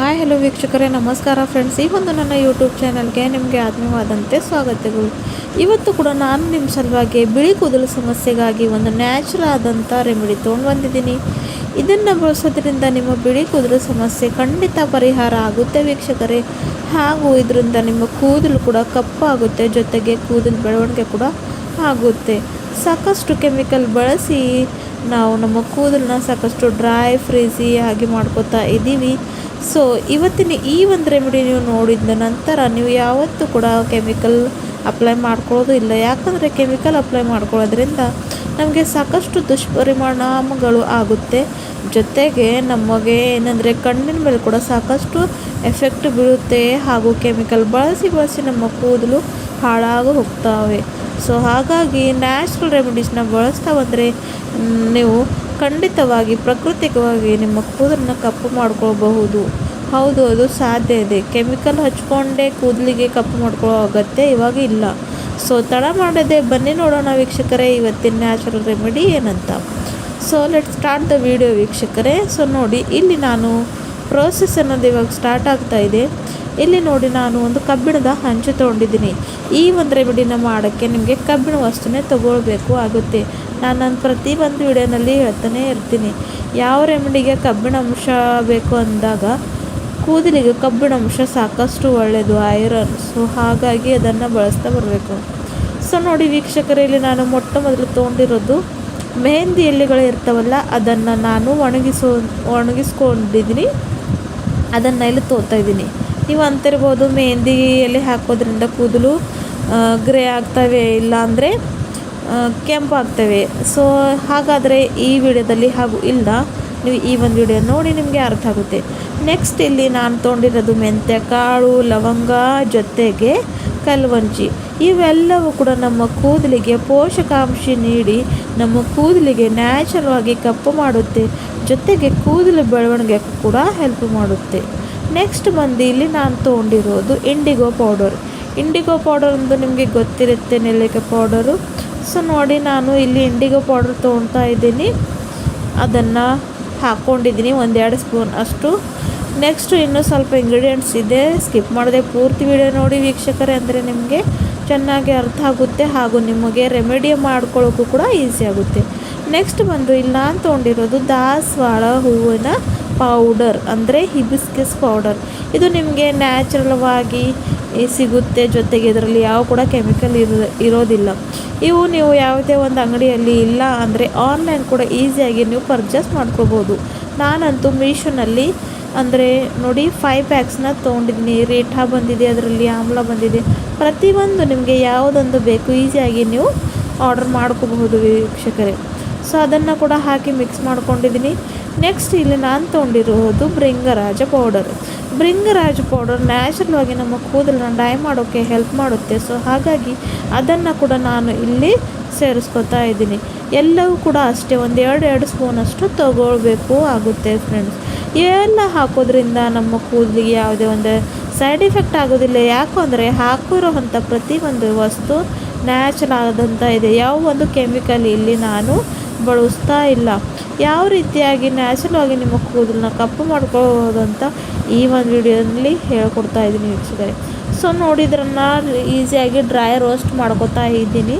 Hi hello ವೀಕ್ಷಕರೇ, ನಮಸ್ಕಾರ friends. ಈ ಒಂದು ನನ್ನ ಯೂಟ್ಯೂಬ್ ಚಾನಲ್ಗೆ ನಿಮಗೆ ಆತ್ಮೀಯವಾದಂತೆ ಸ್ವಾಗತಗಳು. ಇವತ್ತು ಕೂಡ ನಾನು ನಿಮ್ಮ ಸಲುವಾಗಿ ಬಿಳಿ ಕೂದಲು ಸಮಸ್ಯೆಗಾಗಿ ಒಂದು ನ್ಯಾಚುರಲ್ ಆದಂಥ ರೆಮಿಡಿ ತೊಗೊಂಡು ಬಂದಿದ್ದೀನಿ. ಇದನ್ನು ಬಳಸೋದ್ರಿಂದ ನಿಮ್ಮ ಬಿಳಿ ಕೂದಲು ಸಮಸ್ಯೆ ಖಂಡಿತ ಪರಿಹಾರ ಆಗುತ್ತೆ ವೀಕ್ಷಕರೇ. ಹಾಗೂ ಇದರಿಂದ ನಿಮ್ಮ ಕೂದಲು ಕೂಡ ಕಪ್ಪಾಗುತ್ತೆ, ಜೊತೆಗೆ ಕೂದಲು ಬೆಳವಣಿಗೆ ಕೂಡ ಆಗುತ್ತೆ. ಸಾಕಷ್ಟು ಕೆಮಿಕಲ್ ಬಳಸಿ ನಾವು ನಮ್ಮ ಕೂದಲನ್ನ ಸಾಕಷ್ಟು ಡ್ರೈ ಫ್ರೀಝಿ ಆಗಿ ಮಾಡ್ಕೋತಾ ಇದ್ದೀವಿ. ಸೊ ಇವತ್ತಿನ ಈ ಒಂದು ರೆಮಿಡಿ ನೀವು ನೋಡಿದ ನಂತರ ನೀವು ಯಾವತ್ತೂ ಕೂಡ ಕೆಮಿಕಲ್ ಅಪ್ಲೈ ಮಾಡ್ಕೊಳ್ಳೋದು ಇಲ್ಲ. ಯಾಕಂದರೆ ಕೆಮಿಕಲ್ ಅಪ್ಲೈ ಮಾಡ್ಕೊಳ್ಳೋದ್ರಿಂದ ನಮಗೆ ಸಾಕಷ್ಟು ದುಷ್ಪರಿಣಾಮಗಳು ಆಗುತ್ತೆ. ಜೊತೆಗೆ ನಮಗೆ ಏನಂದರೆ ಕಣ್ಣಿನ ಮೇಲೆ ಕೂಡ ಸಾಕಷ್ಟು ಎಫೆಕ್ಟ್ ಬೀಳುತ್ತೆ. ಹಾಗೂ ಕೆಮಿಕಲ್ ಬಳಸಿ ನಮ್ಮ ಕೂದಲು ಹಾಳಾಗಿ ಹೋಗ್ತವೆ. ಸೊ ಹಾಗಾಗಿ ನ್ಯಾಚುರಲ್ ರೆಮಿಡೀಸ್ನ ಬಳಸ್ತಾ ಬಂದರೆ ನೀವು ಖಂಡಿತವಾಗಿ ಪ್ರಾಕೃತಿಕವಾಗಿ ನಿಮ್ಮ ಕೂದಲನ್ನ ಕಪ್ಪು ಮಾಡ್ಕೊಳ್ಬಹುದು. ಹೌದು, ಅದು ಸಾಧ್ಯ ಇದೆ. ಕೆಮಿಕಲ್ ಹಚ್ಕೊಂಡೇ ಕೂದಲಿಗೆ ಕಪ್ಪು ಮಾಡ್ಕೊಳ್ಳೋ ಅಗತ್ಯ ಇವಾಗ ಇಲ್ಲ. ಸೊ ತಡ ಮಾಡದೆ ಬನ್ನಿ ನೋಡೋಣ ವೀಕ್ಷಕರೇ ಇವತ್ತಿನ ನ್ಯಾಚುರಲ್ ರೆಮಿಡಿ ಏನಂತ. So let start the video ವೀಕ್ಷಕರೇ. ಸೊ ನೋಡಿ, ಇಲ್ಲಿ ನಾನು ಪ್ರೋಸೆಸ್ ಅನ್ನೋದು ಇವಾಗ ಸ್ಟಾರ್ಟ್ ಆಗ್ತಾ ಇದೆ. ಇಲ್ಲಿ ನೋಡಿ, ನಾನು ಒಂದು ಕಬ್ಬಿಣದ ಹಂಚು ತೊಗೊಂಡಿದ್ದೀನಿ. ಈ ಒಂದು ರೆಮಿಡಿನ ಮಾಡೋಕ್ಕೆ ನಿಮಗೆ ಕಬ್ಬಿಣ ವಸ್ತುನೇ ತಗೊಳ್ಬೇಕು ಆಗುತ್ತೆ. ನಾನು ನನ್ನ ಪ್ರತಿ ಒಂದು ವಿಡಿಯೋನಲ್ಲಿ ಹೇಳ್ತಾನೆ ಇರ್ತೀನಿ, ಯಾವ ರೆಮಿಡಿಗೆ ಕಬ್ಬಿಣ ಅಂಶ ಬೇಕು ಅಂದಾಗ ಕೂದಲಿಗೆ ಕಬ್ಬಿಣ ಅಂಶ ಸಾಕಷ್ಟು ಒಳ್ಳೆಯದು, ಐರನ್. ಸೊ ಹಾಗಾಗಿ ಅದನ್ನು ಬಳಸ್ತಾ ಬರಬೇಕು. ಸೊ ನೋಡಿ ವೀಕ್ಷಕರೇ, ಇಲ್ಲಿ ನಾನು ಮೊಟ್ಟ ಮೊದಲು ತೊಗೊಂಡಿರೋದು ಮೆಹಂದಿ ಎಲೆಗಳು ಇರ್ತಾವಲ್ಲ, ಅದನ್ನು ನಾನು ಒಣಗಿಸ್ಕೊಂಡಿದ್ದೀನಿ. ಅದನ್ನು ಇಲ್ಲಿ ತೋರ್ತಾಯಿದ್ದೀನಿ. ನೀವು ಅಂತಿರ್ಬೋದು, ಮೆಹಂದಿ ಎಲೆ ಹಾಕೋದ್ರಿಂದ ಕೂದಲು ಗ್ರೇ ಆಗ್ತವೆ, ಇಲ್ಲಾಂದರೆ ಕೆಂಪಾಗ್ತವೆ. ಸೊ ಹಾಗಾದರೆ ಈ ವಿಡಿಯೋದಲ್ಲಿ ಹಾಗೂ ಇಲ್ಲ, ನೀವು ಈ ಒಂದು ವಿಡಿಯೋ ನೋಡಿ ನಿಮಗೆ ಅರ್ಥ ಆಗುತ್ತೆ. ನೆಕ್ಸ್ಟ್ ಇಲ್ಲಿ ನಾನು ತೊಗೊಂಡಿರೋದು ಮೆಂತ್ಯ ಕಾಳು, ಲವಂಗ, ಜೊತೆಗೆ ಕಲ್ವಂಚಿ. ಇವೆಲ್ಲವೂ ಕೂಡ ನಮ್ಮ ಕೂದಲಿಗೆ ಪೋಷಕಾಂಶ ನೀಡಿ ನಮ್ಮ ಕೂದಲಿಗೆ ನ್ಯಾಚುರಲ್ ಆಗಿ ಕಪ್ಪು ಮಾಡುತ್ತೆ. ಜೊತೆಗೆ ಕೂದಲು ಬೆಳವಣಿಗೆ ಕೂಡ ಹೆಲ್ಪ್ ಮಾಡುತ್ತೆ. ನೆಕ್ಸ್ಟ್ ಬಂದು ಇಲ್ಲಿ ನಾನು ತೊಗೊಂಡಿರೋದು ಇಂಡಿಗೋ ಪೌಡರ್. ಇಂಡಿಗೋ ಪೌಡರ್ ಒಂದು ನಿಮಗೆ ಗೊತ್ತಿರುತ್ತೆ, ನೆಲ್ಲಿಕಾಯಿ ಪೌಡರು. ಸೊ ನೋಡಿ, ನಾನು ಇಲ್ಲಿ ಇಂಡಿಗೋ ಪೌಡರ್ ತೊಗೊಳ್ತಾ ಇದ್ದೀನಿ. ಅದನ್ನು ಹಾಕ್ಕೊಂಡಿದ್ದೀನಿ 1-2 ಸ್ಪೂನ್ ಅಷ್ಟು. ನೆಕ್ಸ್ಟು ಇನ್ನೂ ಸ್ವಲ್ಪ ಇಂಗ್ರೀಡಿಯೆಂಟ್ಸ್ ಇದೆ, ಸ್ಕಿಪ್ ಮಾಡದೆ ಪೂರ್ತಿ ವಿಡಿಯೋ ನೋಡಿ ವೀಕ್ಷಕರೇ, ಅಂದರೆ ನಿಮಗೆ ಚೆನ್ನಾಗಿ ಅರ್ಥ ಆಗುತ್ತೆ. ಹಾಗೂ ನಿಮಗೆ ರೆಮಿಡಿ ಮಾಡ್ಕೊಳ್ಳೋಕ್ಕೂ ಕೂಡ ಈಸಿ ಆಗುತ್ತೆ. ನೆಕ್ಸ್ಟ್ ಬಂದು ಇಲ್ಲಿ ನಾನು ತೊಗೊಂಡಿರೋದು ದಾಸವಾಳ ಹೂವಿನ ಪೌಡರ್, ಅಂದರೆ ಹಿಬಿಸ್ಕಸ್ ಪೌಡರ್. ಇದು ನಿಮಗೆ ನ್ಯಾಚುರಲ್ವಾಗಿ ಸಿಗುತ್ತೆ. ಜೊತೆಗೆ ಇದರಲ್ಲಿ ಯಾವ ಕೂಡ ಕೆಮಿಕಲ್ ಇರೋದಿಲ್ಲ. ಇವು ನೀವು ಯಾವುದೇ ಒಂದು ಅಂಗಡಿಯಲ್ಲಿ ಇಲ್ಲ ಅಂದರೆ ಆನ್ಲೈನ್ ಕೂಡ ಈಸಿಯಾಗಿ ನೀವು ಪರ್ಚೇಸ್ ಮಾಡ್ಕೋಬೋದು. ನಾನಂತೂ ಮೀಶೋನಲ್ಲಿ ಅಂದರೆ ನೋಡಿ 5 ಪ್ಯಾಕ್ಸ್ನ ತೊಗೊಂಡಿದ್ದೀನಿ. ರೇಟಾ ಬಂದಿದೆ, ಅದರಲ್ಲಿ ಆಮ್ಲ ಬಂದಿದೆ. ಪ್ರತಿಯೊಂದು ನಿಮಗೆ ಯಾವುದೊಂದು ಬೇಕು ಈಸಿಯಾಗಿ ನೀವು ಆರ್ಡರ್ ಮಾಡ್ಕೋಬಹುದು ವೀಕ್ಷಕರೇ. ಸೊ ಅದನ್ನು ಕೂಡ ಹಾಕಿ ಮಿಕ್ಸ್ ಮಾಡ್ಕೊಂಡಿದ್ದೀನಿ. ನೆಕ್ಸ್ಟ್ ಇಲ್ಲಿ ನಾನು ತೊಗೊಂಡಿರೋದು bhringraj powder. Bhringraj powder natural ಆಗಿ ನಮ್ಮ ಕೂದಲನ್ನ ಡೈ ಮಾಡೋಕ್ಕೆ ಹೆಲ್ಪ್ ಮಾಡುತ್ತೆ. ಸೊ ಹಾಗಾಗಿ ಅದನ್ನು ಕೂಡ ನಾನು ಇಲ್ಲಿ ಸೇರಿಸ್ಕೊತಾ ಇದ್ದೀನಿ. ಎಲ್ಲವೂ ಕೂಡ ಅಷ್ಟೇ 1-2 ಸ್ಪೂನಷ್ಟು ತಗೊಳ್ಬೇಕು ಆಗುತ್ತೆ ಫ್ರೆಂಡ್ಸ್. ಇವೆಲ್ಲ ಹಾಕೋದ್ರಿಂದ ನಮ್ಮ ಕೂದಲಿಗೆ ಯಾವುದೇ ಒಂದು ಸೈಡ್ ಎಫೆಕ್ಟ್ ಆಗೋದಿಲ್ಲ. ಯಾಕಂದರೆ ಹಾಕಿರೋವಂಥ ಪ್ರತಿಯೊಂದು ವಸ್ತು ನ್ಯಾಚುರಲ್ ಆದಂಥ ಇದೆ. ಯಾವ ಒಂದು ಕೆಮಿಕಲ್ ಇಲ್ಲಿ ನಾನು ಬಳಸ್ತಾ ಇಲ್ಲ. ಯಾವ ರೀತಿಯಾಗಿ ನ್ಯಾಚುರಲ್ ಆಗಿ ನಿಮ್ಮ ಕೂದಲನ್ನ ಕಪ್ಪು ಮಾಡ್ಕೊಳ್ಳೋದಂತ ಈ ಒಂದು ವಿಡಿಯೋದಲ್ಲಿ ಹೇಳ್ಕೊಡ್ತಾ ಇದ್ದೀನಿ ವೀಕ್ಷಕರೇ. ಸೊ ನೋಡಿದ್ರನ್ನ ಈಸಿಯಾಗಿ ಡ್ರೈ ರೋಸ್ಟ್ ಮಾಡ್ಕೊತಾ ಇದ್ದೀನಿ.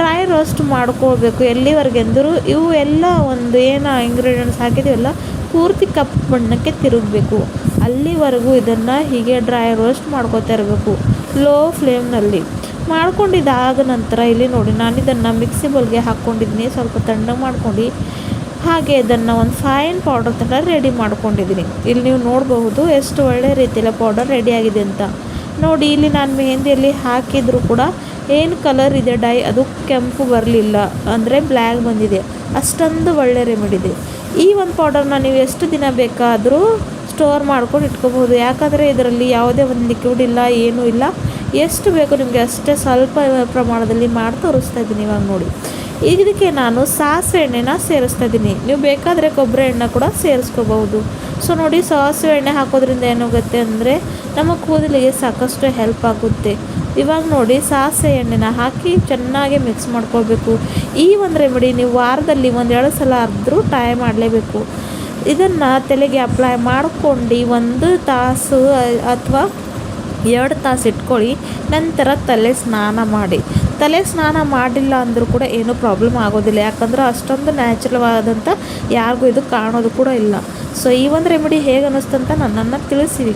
ಡ್ರೈ ರೋಸ್ಟ್ ಮಾಡ್ಕೊಳ್ಬೇಕು ಎಲ್ಲಿವರೆಗೆ ಅಂದರೂ ಇವು ಎಲ್ಲ ಒಂದು ಏನು ಇಂಗ್ರೀಡಿಯೆಂಟ್ಸ್ ಹಾಕಿದ್ದೀವಲ್ಲ ಪೂರ್ತಿ ಕಪ್ಪು ಬಣ್ಣಕ್ಕೆ ತಿರುಗಬೇಕು. ಅಲ್ಲಿವರೆಗೂ ಇದನ್ನು ಹೀಗೆ ಡ್ರೈ ರೋಸ್ಟ್ ಮಾಡ್ಕೊತಾ ಇರಬೇಕು ಲೋ ಫ್ಲೇಮ್ನಲ್ಲಿ. ಮಾಡ್ಕೊಂಡಿದ್ದಾದ ನಂತರ ಇಲ್ಲಿ ನೋಡಿ, ನಾನು ಇದನ್ನು ಮಿಕ್ಸಿ ಬೌಲ್ಗೆ ಹಾಕ್ಕೊಂಡಿದ್ದೀನಿ. ಸ್ವಲ್ಪ ತಣ್ಣಗೆ ಮಾಡ್ಕೊಂಡು ಹಾಗೆ ಇದನ್ನು ಒಂದು ಫೈನ್ ಪೌಡರ್ ಥರ ರೆಡಿ ಮಾಡ್ಕೊಂಡಿದ್ದೀನಿ. ಇಲ್ಲಿ ನೀವು ನೋಡಬಹುದು ಎಷ್ಟು ಒಳ್ಳೆ ರೀತಿಯಲ್ಲಿ ಪೌಡರ್ ರೆಡಿಯಾಗಿದೆ ಅಂತ. ನೋಡಿ, ಇಲ್ಲಿ ನಾನು ಮೆಹಂದಿಯಲ್ಲಿ ಹಾಕಿದರೂ ಕೂಡ ಏನು ಕಲರ್ ಇದೆ ಡೈ, ಅದು ಕೆಂಪು ಬರಲಿಲ್ಲ, ಅಂದರೆ ಬ್ಲ್ಯಾಕ್ ಬಂದಿದೆ. ಅಷ್ಟೊಂದು ಒಳ್ಳೆ ರೆಮಿಡಿ ಇದೆ. ಈ ಒಂದು ಪೌಡರ್ನ ನೀವು ಎಷ್ಟು ದಿನ ಬೇಕಾದರೂ ಸ್ಟೋರ್ ಮಾಡ್ಕೊಂಡು ಇಟ್ಕೋಬಹುದು. ಯಾಕಂದರೆ ಇದರಲ್ಲಿ ಯಾವುದೇ ಒಂದು ಲಿಕ್ವಿಡ್ ಇಲ್ಲ, ಏನೂ ಇಲ್ಲ. ಎಷ್ಟು ಬೇಕು ನಿಮಗೆ ಅಷ್ಟೇ ಸ್ವಲ್ಪ ಪ್ರಮಾಣದಲ್ಲಿ ಮಾಡಿ ತೋರಿಸ್ತಾ ಇದ್ದೀನಿ ಇವಾಗ ನೋಡಿ. ಇದಕ್ಕೆ ನಾನು ಸಾಸಿವೆ ಎಣ್ಣೆನ ಸೇರಿಸ್ತಾ ಇದ್ದೀನಿ. ನೀವು ಬೇಕಾದರೆ ಕೊಬ್ಬರಿ ಎಣ್ಣೆ ಕೂಡ ಸೇರಿಸ್ಕೋಬಹುದು. ಸೊ ನೋಡಿ, ಸಾಸಿವೆ ಎಣ್ಣೆ ಹಾಕೋದ್ರಿಂದ ಏನಾಗುತ್ತೆ ಅಂದರೆ ನಮ್ಮ ಕೂದಲಿಗೆ ಸಾಕಷ್ಟು ಹೆಲ್ಪ್ ಆಗುತ್ತೆ. ಇವಾಗ ನೋಡಿ, ಸಾಸಿವೆ ಎಣ್ಣೆನ ಹಾಕಿ ಚೆನ್ನಾಗಿ ಮಿಕ್ಸ್ ಮಾಡ್ಕೊಳ್ಬೇಕು. ಈ ಒಂದು ರೆಮಿಡಿ ನೀವು ವಾರದಲ್ಲಿ 1-2 ಸಲ ಆದರೂ ಟ್ರೈ ಮಾಡಲೇಬೇಕು. ಇದನ್ನು ತಲೆಗೆ ಅಪ್ಲೈ ಮಾಡ್ಕೊಂಡು 1 ತಾಸು ಅಥವಾ 2 ತಾಸು ಇಟ್ಕೊಳ್ಳಿ. ನಂತರ ತಲೆ ಸ್ನಾನ ಮಾಡಿ. ತಲೆ ಸ್ನಾನ ಮಾಡಿಲ್ಲ ಅಂದರೂ ಕೂಡ ಏನೂ ಪ್ರಾಬ್ಲಮ್ ಆಗೋದಿಲ್ಲ, ಯಾಕಂದ್ರೆ ಅಷ್ಟೊಂದು ನ್ಯಾಚುರಲ್ ಆದಂಥ ಯಾರಿಗೂ ಇದು ಕಾಣೋದು ಕೂಡ ಇಲ್ಲ. ಸೊ ಈ ಒಂದು ರೆಮಿಡಿ ಹೇಗೆ ಅನ್ನಿಸ್ತಂತ ನನ್ನನ್ನು ತಿಳಿಸಿ.